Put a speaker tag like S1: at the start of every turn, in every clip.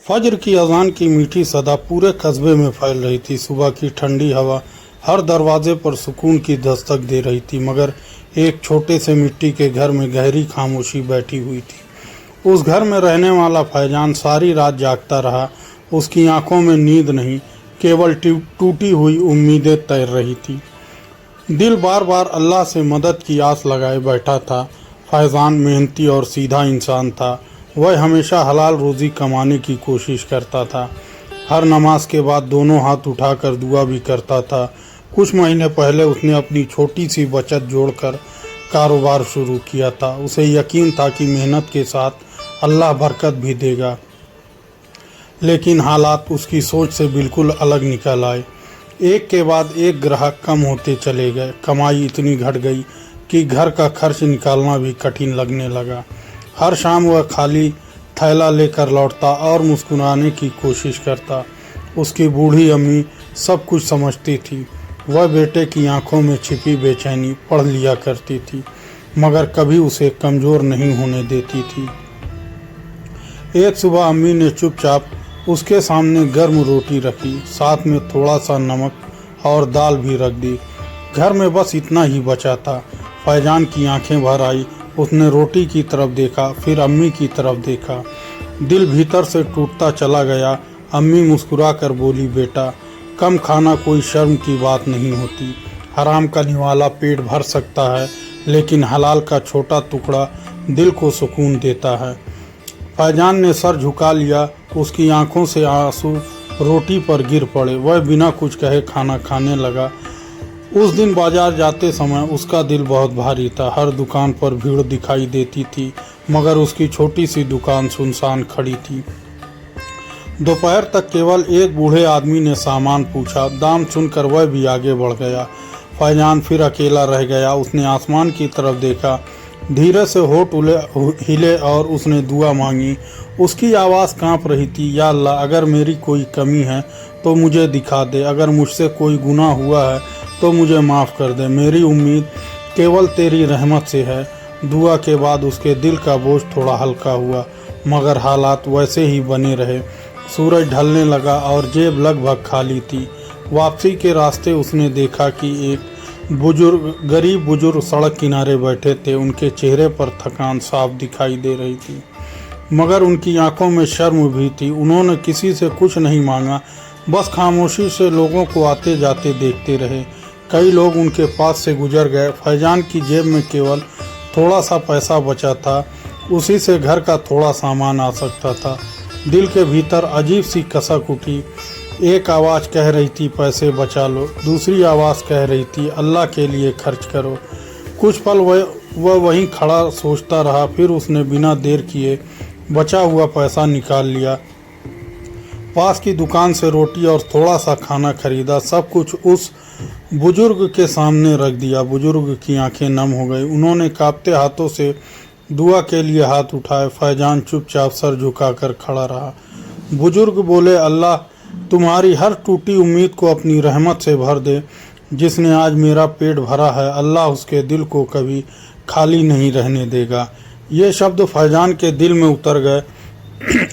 S1: फज्र की अजान की मीठी सदा पूरे कस्बे में फैल रही थी। सुबह की ठंडी हवा हर दरवाजे पर सुकून की दस्तक दे रही थी, मगर एक छोटे से मिट्टी के घर में गहरी खामोशी बैठी हुई थी। उस घर में रहने वाला फैजान सारी रात जागता रहा। उसकी आंखों में नींद नहीं, केवल टूटी हुई उम्मीदें तैर रही थी। दिल बार बार अल्लाह से मदद की आस लगाए बैठा था। फैजान मेहनती और सीधा इंसान था। वह हमेशा हलाल रोज़ी कमाने की कोशिश करता था। हर नमाज के बाद दोनों हाथ उठाकर दुआ भी करता था। कुछ महीने पहले उसने अपनी छोटी सी बचत जोड़कर कारोबार शुरू किया था। उसे यकीन था कि मेहनत के साथ अल्लाह बरकत भी देगा, लेकिन हालात उसकी सोच से बिल्कुल अलग निकल आए। एक के बाद एक ग्राहक कम होते चले गए। कमाई इतनी घट गई कि घर का खर्च निकालना भी कठिन लगने लगा। हर शाम वह खाली थैला लेकर लौटता और मुस्कुराने की कोशिश करता। उसकी बूढ़ी अम्मी सब कुछ समझती थी। वह बेटे की आंखों में छिपी बेचैनी पढ़ लिया करती थी, मगर कभी उसे कमज़ोर नहीं होने देती थी। एक सुबह अम्मी ने चुपचाप उसके सामने गर्म रोटी रखी, साथ में थोड़ा सा नमक और दाल भी रख दी। घर में बस इतना ही बचा था। फैजान की आंखें भर आई। उसने रोटी की तरफ देखा, फिर अम्मी की तरफ देखा। दिल भीतर से टूटता चला गया। अम्मी मुस्कुरा कर बोली, बेटा, कम खाना कोई शर्म की बात नहीं होती। हराम का निवाला पेट भर सकता है, लेकिन हलाल का छोटा टुकड़ा दिल को सुकून देता है। फैजान ने सर झुका लिया। उसकी आंखों से आंसू रोटी पर गिर पड़े। वह बिना कुछ कहे खाना खाने लगा। उस दिन बाजार जाते समय उसका दिल बहुत भारी था। हर दुकान पर भीड़ दिखाई देती थी, मगर उसकी छोटी सी दुकान सुनसान खड़ी थी। दोपहर तक केवल एक बूढ़े आदमी ने सामान पूछा। दाम सुनकर वह भी आगे बढ़ गया। फैजान फिर अकेला रह गया। उसने आसमान की तरफ देखा। धीरे से होठ हिले और उसने दुआ मांगी। उसकी आवाज़ कांप रही थी, या अल्लाह, अगर मेरी कोई कमी है तो मुझे दिखा दे। अगर मुझसे कोई गुनाह हुआ है तो मुझे माफ़ कर दे। मेरी उम्मीद केवल तेरी रहमत से है। दुआ के बाद उसके दिल का बोझ थोड़ा हल्का हुआ, मगर हालात वैसे ही बने रहे। सूरज ढलने लगा और जेब लगभग खाली थी। वापसी के रास्ते उसने देखा कि एक गरीब बुजुर्ग सड़क किनारे बैठे थे। उनके चेहरे पर थकान साफ दिखाई दे रही थी, मगर उनकी आंखों में शर्म भी थी। उन्होंने किसी से कुछ नहीं मांगा, बस खामोशी से लोगों को आते जाते देखते रहे। कई लोग उनके पास से गुजर गए। फैजान की जेब में केवल थोड़ा सा पैसा बचा था। उसी से घर का थोड़ा सामान आ सकता था। दिल के भीतर अजीब सी कसक उठी। एक आवाज़ कह रही थी, पैसे बचा लो। दूसरी आवाज़ कह रही थी, अल्लाह के लिए खर्च करो। कुछ पल वह वहीं खड़ा सोचता रहा। फिर उसने बिना देर किए बचा हुआ पैसा निकाल लिया। पास की दुकान से रोटी और थोड़ा सा खाना खरीदा। सब कुछ उस बुजुर्ग के सामने रख दिया। बुजुर्ग की आंखें नम हो गई। उन्होंने कांपते हाथों से दुआ के लिए हाथ उठाए। फैजान चुपचाप सर झुकाकर खड़ा रहा। बुजुर्ग बोले, अल्लाह तुम्हारी हर टूटी उम्मीद को अपनी रहमत से भर दे। जिसने आज मेरा पेट भरा है, अल्लाह उसके दिल को कभी खाली नहीं रहने देगा। ये शब्द फैजान के दिल में उतर गए।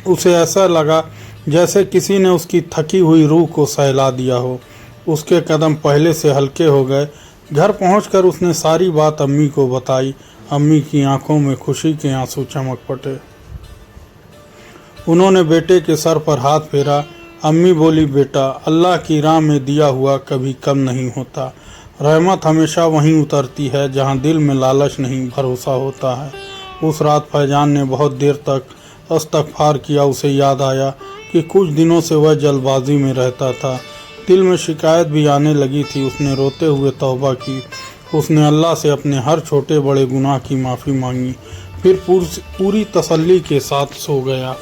S1: उसे ऐसा लगा जैसे किसी ने उसकी थकी हुई रूह को सहला दिया हो। उसके कदम पहले से हल्के हो गए। घर पहुंचकर उसने सारी बात अम्मी को बताई। अम्मी की आंखों में खुशी के आंसू चमक पड़े। उन्होंने बेटे के सर पर हाथ फेरा। अम्मी बोली, बेटा, अल्लाह की राह में दिया हुआ कभी कम नहीं होता। रहमत हमेशा वहीं उतरती है जहां दिल में लालच नहीं, भरोसा होता है। उस रात फैजान ने बहुत देर तक इस्तग़फ़ार किया। उसे याद आया कि कुछ दिनों से वह जल्दबाजी में रहता था। दिल में शिकायत भी आने लगी थी। उसने रोते हुए तौबा की। उसने अल्लाह से अपने हर छोटे बड़े गुनाह की माफ़ी मांगी। फिर पूरी तसल्ली के साथ सो गया।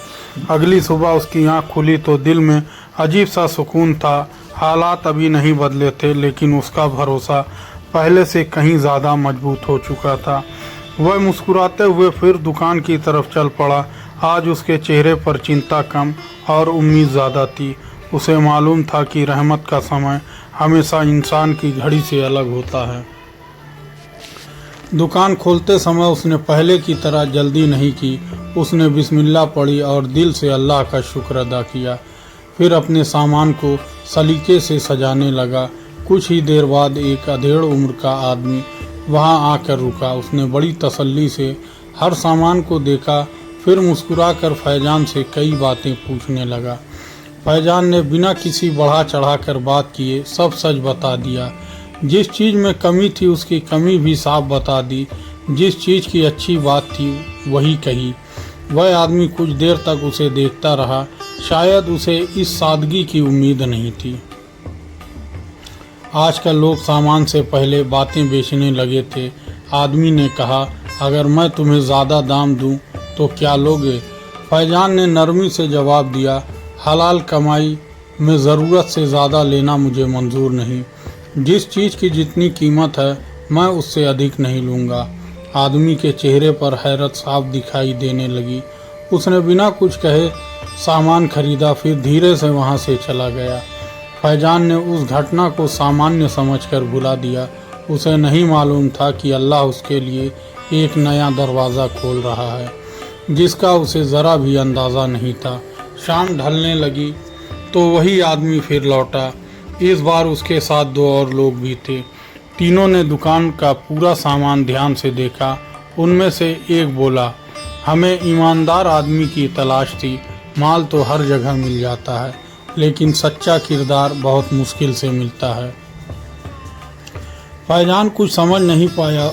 S1: अगली सुबह उसकी आँख खुली तो दिल में अजीब सा सुकून था। हालात अभी नहीं बदले थे, लेकिन उसका भरोसा पहले से कहीं ज़्यादा मजबूत हो चुका था। वह मुस्कुराते हुए फिर दुकान की तरफ चल पड़ा। आज उसके चेहरे पर चिंता कम और उम्मीद ज़्यादा थी। उसे मालूम था कि रहमत का समय हमेशा इंसान की घड़ी से अलग होता है। दुकान खोलते समय उसने पहले की तरह जल्दी नहीं की। उसने बिस्मिल्लाह पढ़ी और दिल से अल्लाह का शुक्र अदा किया। फिर अपने सामान को सलीके से सजाने लगा। कुछ ही देर बाद एक अधेड़ उम्र का आदमी वहां आकर रुका। उसने बड़ी तसल्ली से हर सामान को देखा, फिर मुस्कुराकर फैजान से कई बातें पूछने लगा। फैजान ने बिना किसी बढ़ा चढ़ाकर बात किए सब सच बता दिया। जिस चीज़ में कमी थी उसकी कमी भी साफ बता दी। जिस चीज़ की अच्छी बात थी वही कही। वह आदमी कुछ देर तक उसे देखता रहा। शायद उसे इस सादगी की उम्मीद नहीं थी। आजकल लोग सामान से पहले बातें बेचने लगे थे। आदमी ने कहा, अगर मैं तुम्हें ज़्यादा दाम दूं तो क्या लोगे? फैजान ने नरमी से जवाब दिया, हलाल कमाई में ज़रूरत से ज़्यादा लेना मुझे मंजूर नहीं। जिस चीज़ की जितनी कीमत है मैं उससे अधिक नहीं लूँगा। आदमी के चेहरे पर हैरत साफ दिखाई देने लगी। उसने बिना कुछ कहे सामान खरीदा, फिर धीरे से वहाँ से चला गया। फैजान ने उस घटना को सामान्य समझकर भुला दिया। उसे नहीं मालूम था कि अल्लाह उसके लिए एक नया दरवाज़ा खोल रहा है जिसका उसे ज़रा भी अंदाज़ा नहीं था। शाम ढलने लगी तो वही आदमी फिर लौटा। इस बार उसके साथ दो और लोग भी थे। तीनों ने दुकान का पूरा सामान ध्यान से देखा। उनमें से एक बोला, हमें ईमानदार आदमी की तलाश थी। माल तो हर जगह मिल जाता है लेकिन सच्चा किरदार बहुत मुश्किल से मिलता है। फैजान कुछ समझ नहीं पाया।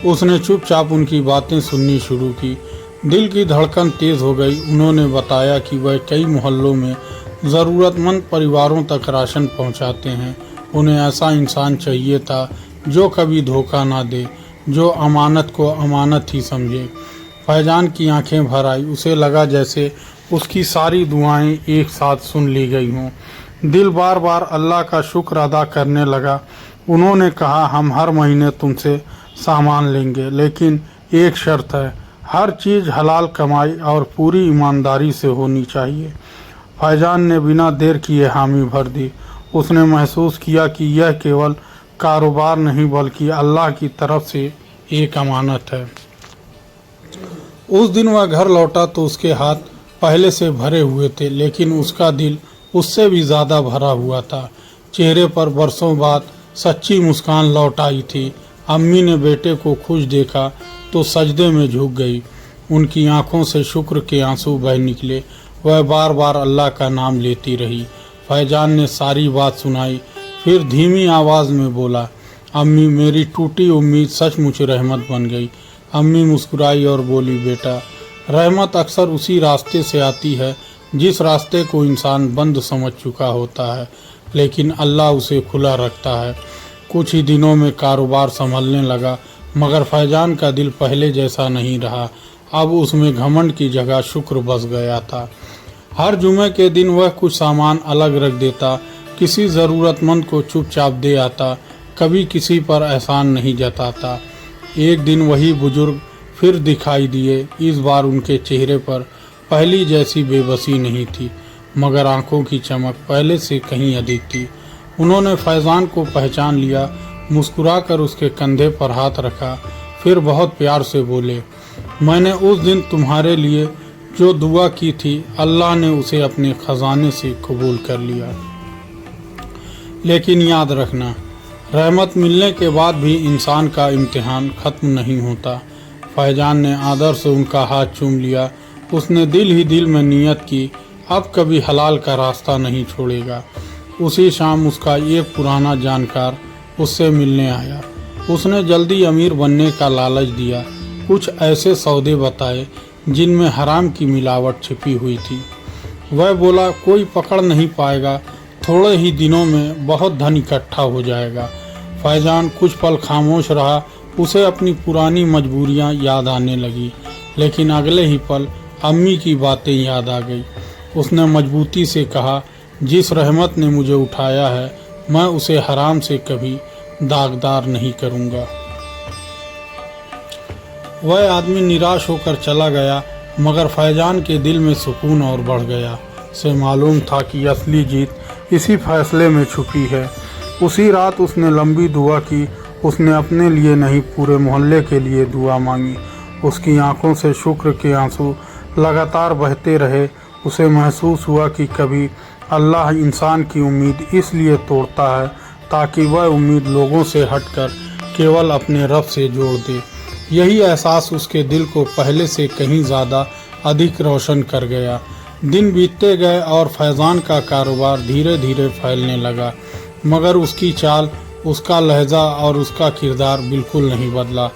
S1: उसने चुपचाप उनकी बातें सुननी शुरू की। दिल की धड़कन तेज़ हो गई। उन्होंने बताया कि वह कई मोहल्लों में ज़रूरतमंद परिवारों तक राशन पहुंचाते हैं। उन्हें ऐसा इंसान चाहिए था जो कभी धोखा ना दे, जो अमानत को अमानत ही समझे। फैजान की आंखें भर आई। उसे लगा जैसे उसकी सारी दुआएं एक साथ सुन ली गई हों। दिल बार बार अल्लाह का शुक्र अदा करने लगा। उन्होंने कहा, हम हर महीने तुमसे सामान लेंगे लेकिन एक शर्त है, हर चीज़ हलाल कमाई और पूरी ईमानदारी से होनी चाहिए। फैजान ने बिना देर किए हामी भर दी। उसने महसूस किया कि यह केवल कारोबार नहीं बल्कि अल्लाह की तरफ से एक अमानत है। उस दिन वह घर लौटा तो उसके हाथ पहले से भरे हुए थे लेकिन उसका दिल उससे भी ज़्यादा भरा हुआ था। चेहरे पर बरसों बाद सच्ची मुस्कान लौट आई थी। अम्मी ने बेटे को खुश देखा तो सजदे में झुक गई। उनकी आंखों से शुक्र के आंसू बह निकले। वह बार बार अल्लाह का नाम लेती रही। फैजान ने सारी बात सुनाई, फिर धीमी आवाज़ में बोला, अम्मी मेरी टूटी उम्मीद सचमुच रहमत बन गई। अम्मी मुस्कुराई और बोली, बेटा रहमत अक्सर उसी रास्ते से आती है जिस रास्ते को इंसान बंद समझ चुका होता है, लेकिन अल्लाह उसे खुला रखता है। कुछ ही दिनों में कारोबार संभलने लगा मगर फैजान का दिल पहले जैसा नहीं रहा। अब उसमें घमंड की जगह शुक्र बस गया था। हर जुमे के दिन वह कुछ सामान अलग रख देता, किसी ज़रूरतमंद को चुपचाप दे आता, कभी किसी पर एहसान नहीं जताता। एक दिन वही बुजुर्ग फिर दिखाई दिए। इस बार उनके चेहरे पर पहली जैसी बेबसी नहीं थी मगर आंखों की चमक पहले से कहीं अधिक थी। उन्होंने फैजान को पहचान लिया, मुस्कुराकर उसके कंधे पर हाथ रखा, फिर बहुत प्यार से बोले, मैंने उस दिन तुम्हारे लिए जो दुआ की थी अल्लाह ने उसे अपने ख़जाने से कबूल कर लिया। लेकिन याद रखना, रहमत मिलने के बाद भी इंसान का इम्तिहान ख़त्म नहीं होता। फैजान ने आदर से उनका हाथ चूम लिया। उसने दिल ही दिल में नियत की, अब कभी हलाल का रास्ता नहीं छोड़ेगा। उसी शाम उसका एक पुराना जानकार उससे मिलने आया। उसने जल्दी अमीर बनने का लालच दिया। कुछ ऐसे सौदे बताए जिनमें हराम की मिलावट छिपी हुई थी। वह बोला, कोई पकड़ नहीं पाएगा, थोड़े ही दिनों में बहुत धन इकट्ठा हो जाएगा। फैजान कुछ पल खामोश रहा। उसे अपनी पुरानी मजबूरियां याद आने लगी, लेकिन अगले ही पल अम्मी की बातें याद आ गई। उसने मजबूती से कहा, जिस रहमत ने मुझे उठाया है मैं उसे हराम से कभी दागदार नहीं करूँगा। वह आदमी निराश होकर चला गया मगर फैजान के दिल में सुकून और बढ़ गया। उसे मालूम था कि असली जीत इसी फैसले में छुपी है। उसी रात उसने लंबी दुआ की उसने अपने लिए नहीं पूरे मोहल्ले के लिए दुआ मांगी। उसकी आंखों से शुक्र के आंसू लगातार बहते रहे। उसे महसूस हुआ कि कभी अल्लाह इंसान की उम्मीद इसलिए तोड़ता है ताकि वह उम्मीद लोगों से हटकर केवल अपने रब से जोड़ दे। यही एहसास उसके दिल को पहले से कहीं ज़्यादा अधिक रोशन कर गया। दिन बीतते गए और फैज़ान का कारोबार धीरे धीरे फैलने लगा, मगर उसकी चाल, उसका लहजा और उसका किरदार बिल्कुल नहीं बदला।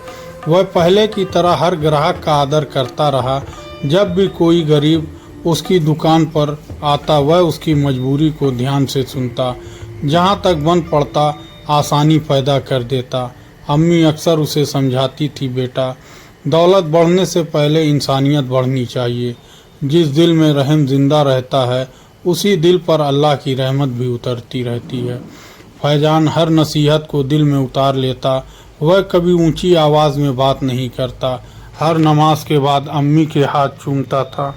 S1: वह पहले की तरह हर ग्राहक का आदर करता रहा। जब भी कोई गरीब उसकी दुकान पर आता वह उसकी मजबूरी को ध्यान से सुनता, जहाँ तक बन पड़ता आसानी पैदा कर देता। अम्मी अक्सर उसे समझाती थी, बेटा, दौलत बढ़ने से पहले इंसानियत बढ़नी चाहिए। जिस दिल में रहम जिंदा रहता है उसी दिल पर अल्लाह की रहमत भी उतरती रहती है। फैजान हर नसीहत को दिल में उतार लेता। वह कभी ऊंची आवाज़ में बात नहीं करता। हर नमाज के बाद अम्मी के हाथ चूमता था।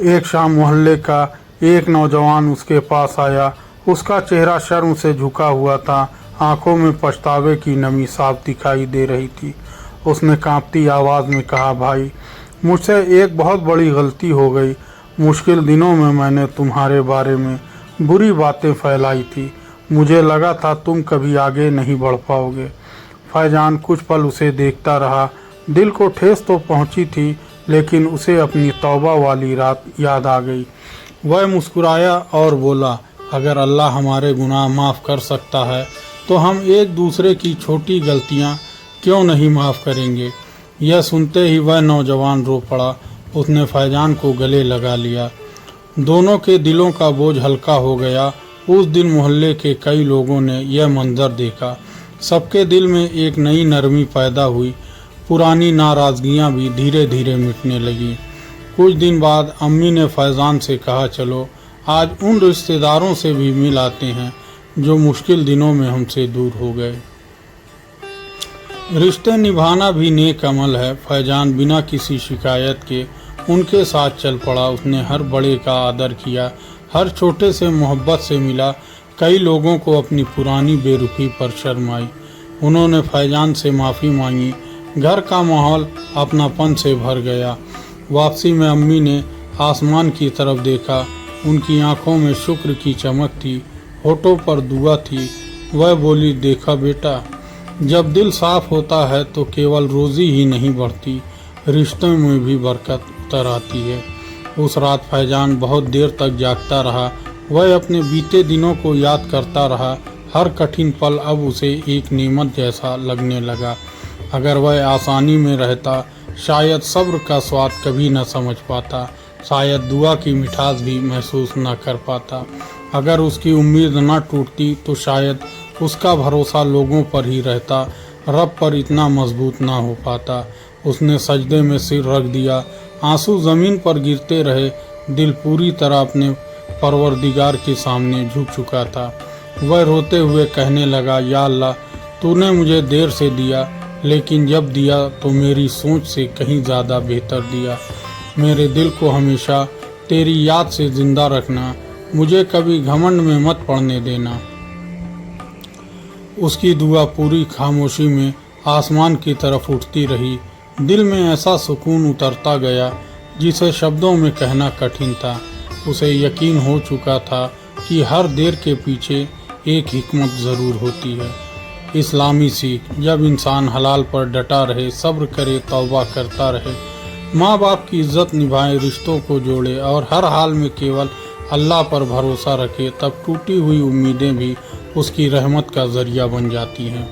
S1: एक शाम मोहल्ले का एक नौजवान उसके पास आया। उसका चेहरा शर्म से झुका हुआ था, आंखों में पछतावे की नमी साफ दिखाई दे रही थी। उसने कांपती आवाज़ में कहा, भाई, मुझसे एक बहुत बड़ी गलती हो गई। मुश्किल दिनों में मैंने तुम्हारे बारे में बुरी बातें फैलाई थी। मुझे लगा था तुम कभी आगे नहीं बढ़ पाओगे। फैजान कुछ पल उसे देखता रहा। दिल को ठेस तो पहुंची थी, लेकिन उसे अपनी तौबा वाली रात याद आ गई। वह मुस्कुराया और बोला, अगर अल्लाह हमारे गुनाह माफ़ कर सकता है तो हम एक दूसरे की छोटी गलतियां क्यों नहीं माफ़ करेंगे। यह सुनते ही वह नौजवान रो पड़ा। उसने फैजान को गले लगा लिया। दोनों के दिलों का बोझ हल्का हो गया। उस दिन मोहल्ले के कई लोगों ने यह मंजर देखा। सबके दिल में एक नई नरमी पैदा हुई। पुरानी नाराज़गियाँ भी धीरे धीरे मिटने लगीं। कुछ दिन बाद अम्मी ने फैजान से कहा, चलो आज उन रिश्तेदारों से भी मिल आते हैं जो मुश्किल दिनों में हमसे दूर हो गए। रिश्ते निभाना भी नेक अमल है। फैजान बिना किसी शिकायत के उनके साथ चल पड़ा। उसने हर बड़े का आदर किया, हर छोटे से मोहब्बत से मिला। कई लोगों को अपनी पुरानी बेरुखी पर शर्म आई। उन्होंने फैजान से माफ़ी मांगी। घर का माहौल अपनापन से भर गया। वापसी में अम्मी ने आसमान की तरफ देखा। उनकी आंखों में शुक्र की चमक थी, होठों पर दुआ थी। वह बोली, देखा बेटा, जब दिल साफ होता है तो केवल रोज़ी ही नहीं बढ़ती, रिश्तों में भी बरकत उतर आती है। उस रात फैजान बहुत देर तक जागता रहा। वह अपने बीते दिनों को याद करता रहा। हर कठिन पल अब उसे एक नेमत जैसा लगने लगा। अगर वह आसानी में रहता शायद सब्र का स्वाद कभी न समझ पाता, शायद दुआ की मिठास भी महसूस न कर पाता। अगर उसकी उम्मीद न टूटती तो शायद उसका भरोसा लोगों पर ही रहता, रब पर इतना मजबूत ना हो पाता। उसने सजदे में सिर रख दिया। आंसू ज़मीन पर गिरते रहे। दिल पूरी तरह अपने परवरदिगार के सामने झुक चुका था। वह रोते हुए कहने लगा, या अल्लाह, तूने मुझे देर से दिया, लेकिन जब दिया तो मेरी सोच से कहीं ज़्यादा बेहतर दिया। मेरे दिल को हमेशा तेरी याद से ज़िंदा रखना। मुझे कभी घमंड में मत पड़ने देना। उसकी दुआ पूरी खामोशी में आसमान की तरफ उठती रही। दिल में ऐसा सुकून उतरता गया जिसे शब्दों में कहना कठिन था। उसे यकीन हो चुका था कि हर देर के पीछे एक हिकमत ज़रूर होती है। इस्लामी सीख, जब इंसान हलाल पर डटा रहे, सब्र करे, तौबा करता रहे, माँ बाप की इज्जत निभाए, रिश्तों को जोड़े और हर हाल में केवल अल्लाह पर भरोसा रखे, तब टूटी हुई उम्मीदें भी उसकी रहमत का ज़रिया बन जाती हैं।